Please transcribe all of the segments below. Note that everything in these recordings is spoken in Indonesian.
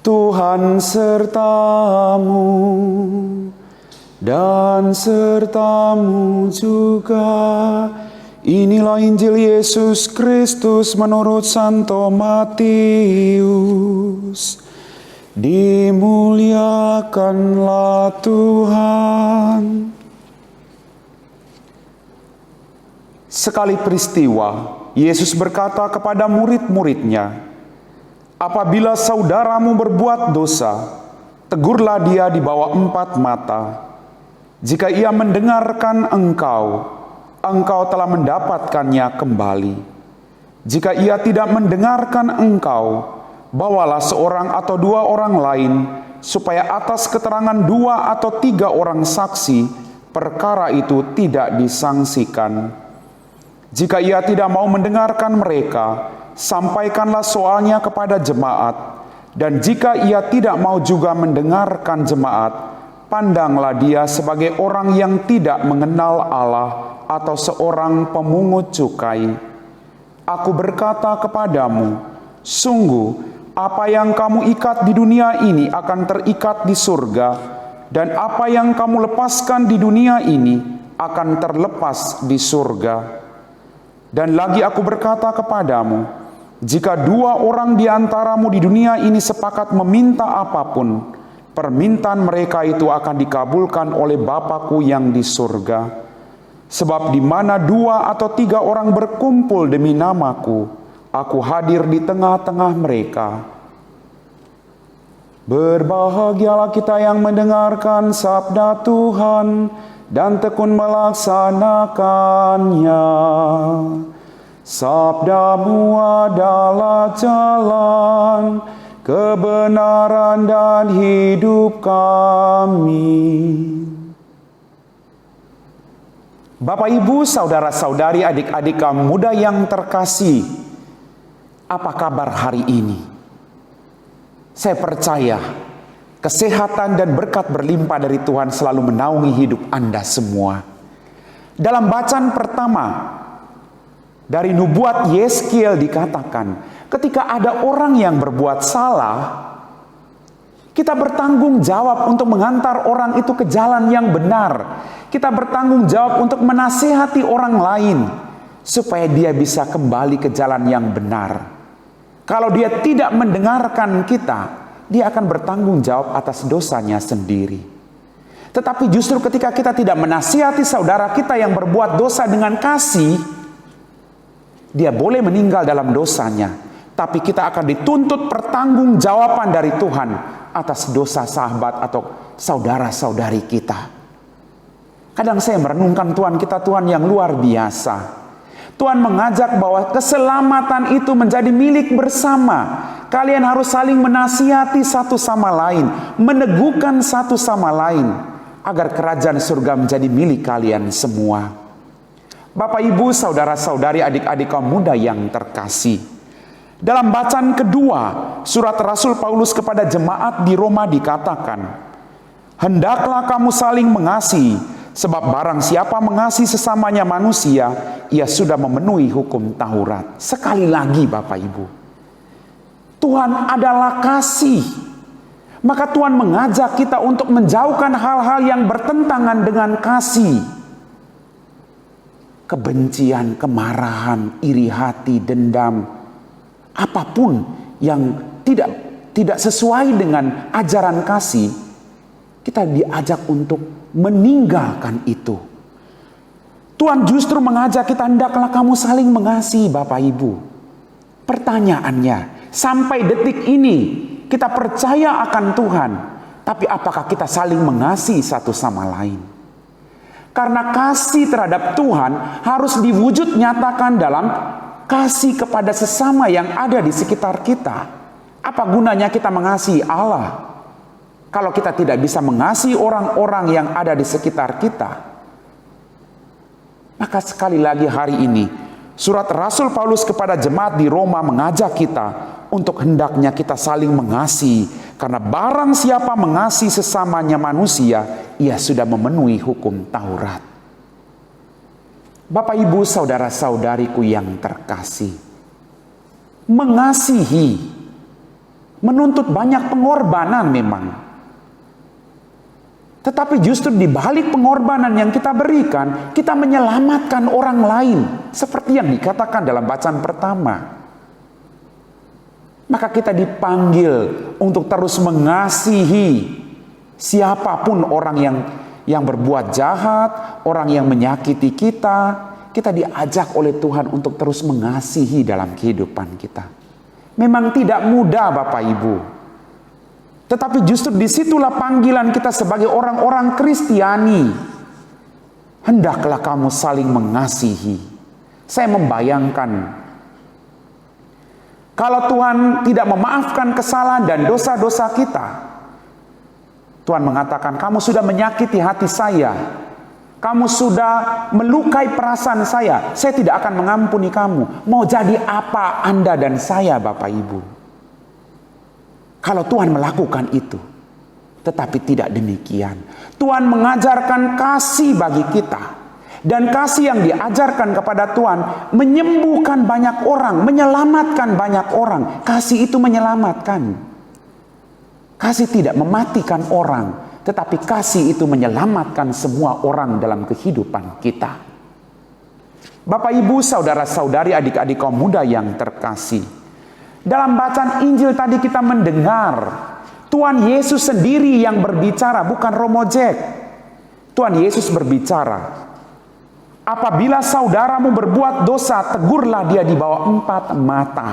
Tuhan sertamu dan sertamu juga. Inilah Injil Yesus Kristus menurut Santo Matius. Dimuliakanlah Tuhan. Sekali peristiwa, Yesus berkata kepada murid-muridnya, "Apabila saudaramu berbuat dosa, tegurlah dia di bawah 4 mata. Jika ia mendengarkan engkau, engkau telah mendapatkannya kembali. Jika ia tidak mendengarkan engkau, bawalah seorang atau 2 orang lain, supaya atas keterangan 2 atau 3 orang saksi, perkara itu tidak disangsikan. Jika ia tidak mau mendengarkan mereka, sampaikanlah soalnya kepada jemaat. Dan jika ia tidak mau juga mendengarkan jemaat, pandanglah dia sebagai orang yang tidak mengenal Allah atau seorang pemungut cukai. Aku berkata kepadamu, sungguh apa yang kamu ikat di dunia ini akan terikat di surga, dan apa yang kamu lepaskan di dunia ini akan terlepas di surga. Dan lagi aku berkata kepadamu, jika 2 orang di antaramu di dunia ini sepakat meminta apapun, permintaan mereka itu akan dikabulkan oleh Bapa-Ku yang di surga. Sebab di mana 2 atau 3 orang berkumpul demi nama-Ku, Aku hadir di tengah-tengah mereka." Berbahagialah kita yang mendengarkan sabda Tuhan dan tekun melaksanakannya. Sabda-Mu adalah jalan, kebenaran dan hidup kami. Bapak, Ibu, saudara-saudari, adik-adik kaum muda yang terkasih, apa kabar hari ini? Saya percaya kesehatan dan berkat berlimpah dari Tuhan selalu menaungi hidup Anda semua. Dalam bacaan pertama dari nubuat Yeskiel dikatakan, ketika ada orang yang berbuat salah, kita bertanggung jawab untuk mengantar orang itu ke jalan yang benar. Kita bertanggung jawab untuk menasihati orang lain supaya dia bisa kembali ke jalan yang benar. Kalau dia tidak mendengarkan kita, dia akan bertanggung jawab atas dosanya sendiri. Tetapi justru ketika kita tidak menasihati saudara kita yang berbuat dosa dengan kasih, dia boleh meninggal dalam dosanya, tapi kita akan dituntut pertanggungjawaban dari Tuhan atas dosa sahabat atau saudara-saudari kita. Kadang saya merenungkan Tuhan kita, Tuhan yang luar biasa. Tuhan mengajak bahwa keselamatan itu menjadi milik bersama. Kalian harus saling menasihati satu sama lain, meneguhkan satu sama lain, agar kerajaan surga menjadi milik kalian semua. Bapak, Ibu, saudara-saudari, adik-adik kaum muda yang terkasih, dalam bacaan kedua surat Rasul Paulus kepada jemaat di Roma dikatakan, "Hendaklah kamu saling mengasihi, sebab barang siapa mengasihi sesamanya manusia, ia sudah memenuhi hukum Taurat." Sekali lagi Bapak Ibu, Tuhan adalah kasih. Maka Tuhan mengajak kita untuk menjauhkan hal-hal yang bertentangan dengan kasih. Kebencian, kemarahan, iri hati, dendam, apapun yang tidak sesuai dengan ajaran kasih, kita diajak untuk meninggalkan itu. Tuhan justru mengajak kita, hendaklah kamu saling mengasihi Bapak Ibu. Pertanyaannya, sampai detik ini kita percaya akan Tuhan, tapi apakah kita saling mengasihi satu sama lain? Karena kasih terhadap Tuhan harus diwujud nyatakan dalam kasih kepada sesama yang ada di sekitar kita. Apa gunanya kita mengasihi Allah kalau kita tidak bisa mengasihi orang-orang yang ada di sekitar kita? Maka sekali lagi hari ini, surat Rasul Paulus kepada jemaat di Roma mengajak kita untuk hendaknya kita saling mengasihi. Karena barang siapa mengasihi sesamanya manusia, ia sudah memenuhi hukum Taurat. Bapak, Ibu, saudara-saudariku yang terkasih, mengasihi menuntut banyak pengorbanan memang. Tetapi justru di balik pengorbanan yang kita berikan, kita menyelamatkan orang lain. Seperti yang dikatakan dalam bacaan pertama. Maka kita dipanggil untuk terus mengasihi siapapun orang yang berbuat jahat, orang yang menyakiti kita. Kita diajak oleh Tuhan untuk terus mengasihi dalam kehidupan kita. Memang tidak mudah Bapak Ibu. Tetapi justru disitulah panggilan kita sebagai orang-orang Kristiani. Hendaklah kamu saling mengasihi. Saya membayangkan, kalau Tuhan tidak memaafkan kesalahan dan dosa-dosa kita, Tuhan mengatakan, kamu sudah menyakiti hati saya, kamu sudah melukai perasaan saya tidak akan mengampuni kamu. Mau jadi apa Anda dan saya Bapak Ibu? Kalau Tuhan melakukan itu. Tetapi tidak demikian. Tuhan mengajarkan kasih bagi kita. Dan kasih yang diajarkan kepada Tuhan menyembuhkan banyak orang, menyelamatkan banyak orang. Kasih itu menyelamatkan. Kasih tidak mematikan orang, tetapi kasih itu menyelamatkan semua orang dalam kehidupan kita. Bapak Ibu, saudara-saudari, adik-adik kaum muda yang terkasih. Dalam bacaan Injil tadi kita mendengar Tuhan Yesus sendiri yang berbicara, bukan Romo Jack. Tuhan Yesus berbicara, apabila saudaramu berbuat dosa, tegurlah dia di bawah 4 mata.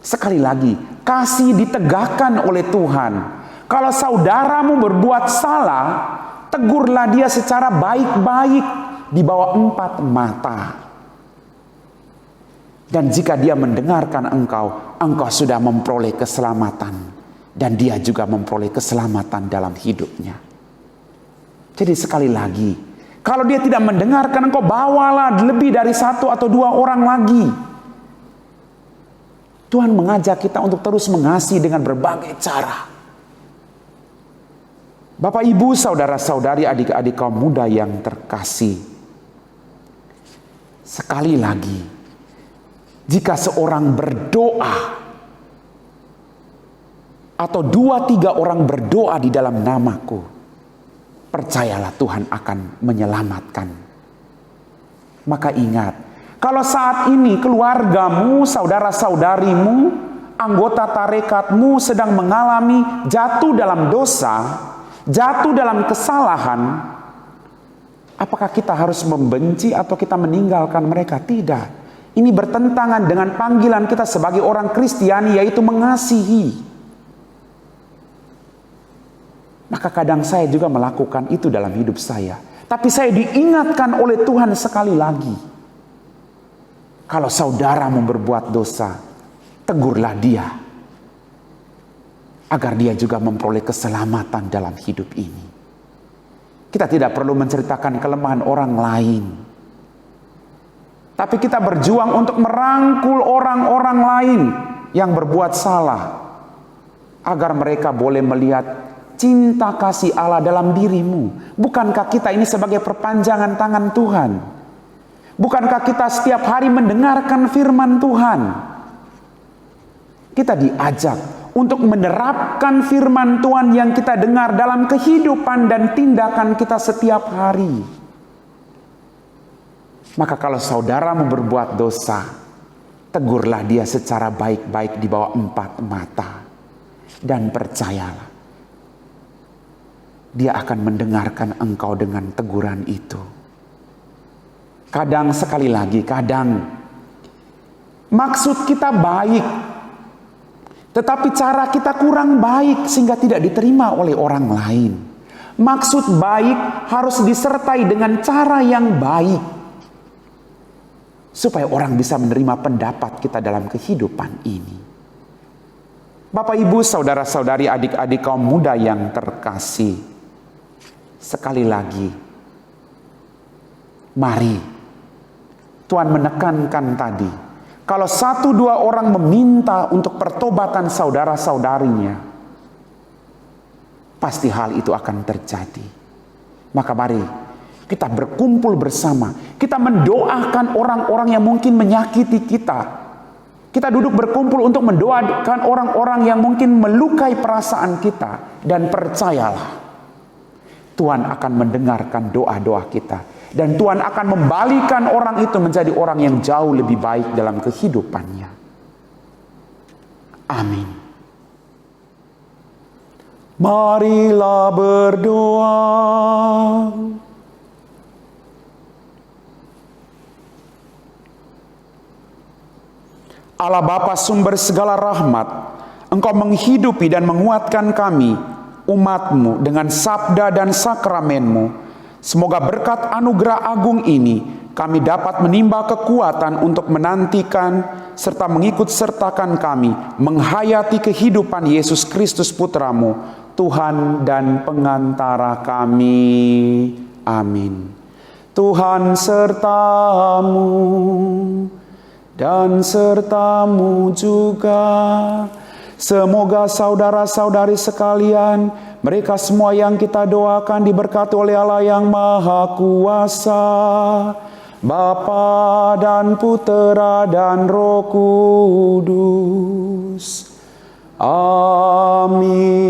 Sekali lagi, kasih ditegakkan oleh Tuhan. Kalau saudaramu berbuat salah, tegurlah dia secara baik-baik di bawah 4 mata. Dan jika dia mendengarkan engkau sudah memperoleh keselamatan. Dan dia juga memperoleh keselamatan dalam hidupnya. Jadi sekali lagi, kalau dia tidak mendengarkan engkau, bawalah lebih dari 1 atau 2 orang lagi. Tuhan mengajak kita untuk terus mengasihi dengan berbagai cara. Bapak Ibu, saudara-saudari, adik-adik kaum muda yang terkasih. Sekali lagi, jika seorang berdoa atau 2-3 orang berdoa di dalam namaku, percayalah Tuhan akan menyelamatkan. Maka ingat, kalau saat ini keluargamu, saudara-saudarimu, anggota tarekatmu sedang mengalami jatuh dalam dosa, jatuh dalam kesalahan, apakah kita harus membenci atau kita meninggalkan mereka? Tidak. Ini bertentangan dengan panggilan kita sebagai orang Kristiani, yaitu mengasihi. Maka kadang saya juga melakukan itu dalam hidup saya. Tapi saya diingatkan oleh Tuhan sekali lagi. Kalau saudaramu berbuat dosa, tegurlah dia. Agar dia juga memperoleh keselamatan dalam hidup ini. Kita tidak perlu menceritakan kelemahan orang lain. Tapi kita berjuang untuk merangkul orang-orang lain yang berbuat salah. Agar mereka boleh melihat cinta kasih Allah dalam dirimu. Bukankah kita ini sebagai perpanjangan tangan Tuhan? Bukankah kita setiap hari mendengarkan firman Tuhan? Kita diajak untuk menerapkan firman Tuhan yang kita dengar dalam kehidupan dan tindakan kita setiap hari. Maka kalau saudaramu berbuat dosa, tegurlah dia secara baik-baik di bawah 4 mata. Dan percayalah, dia akan mendengarkan engkau dengan teguran itu. Kadang, sekali lagi, kadang maksud kita baik, tetapi cara kita kurang baik sehingga tidak diterima oleh orang lain. Maksud baik harus disertai dengan cara yang baik, supaya orang bisa menerima pendapat kita dalam kehidupan ini. Bapak, Ibu, saudara-saudari, adik-adik kaum muda yang terkasih. Sekali lagi, mari Tuhan menekankan tadi. Kalau 1-2 orang meminta untuk pertobatan saudara-saudarinya, pasti hal itu akan terjadi. Maka mari kita berkumpul bersama. Kita mendoakan orang-orang yang mungkin menyakiti kita. Kita duduk berkumpul untuk mendoakan orang-orang yang mungkin melukai perasaan kita. Dan percayalah, Tuhan akan mendengarkan doa-doa kita. Dan Tuhan akan membalikan orang itu menjadi orang yang jauh lebih baik dalam kehidupannya. Amin. Marilah berdoa. Allah Bapa sumber segala rahmat, Engkau menghidupi dan menguatkan kami, umat-Mu, dengan sabda dan sakramen-Mu. Semoga berkat anugerah agung ini, kami dapat menimba kekuatan untuk menantikan serta mengikut sertakan kami menghayati kehidupan Yesus Kristus Putra-Mu, Tuhan dan pengantara kami. Amin. Tuhan sertamu dan sertamu juga. Semoga saudara-saudari sekalian, mereka semua yang kita doakan diberkati oleh Allah yang Maha Kuasa, Bapa dan Putera dan Roh Kudus. Amin.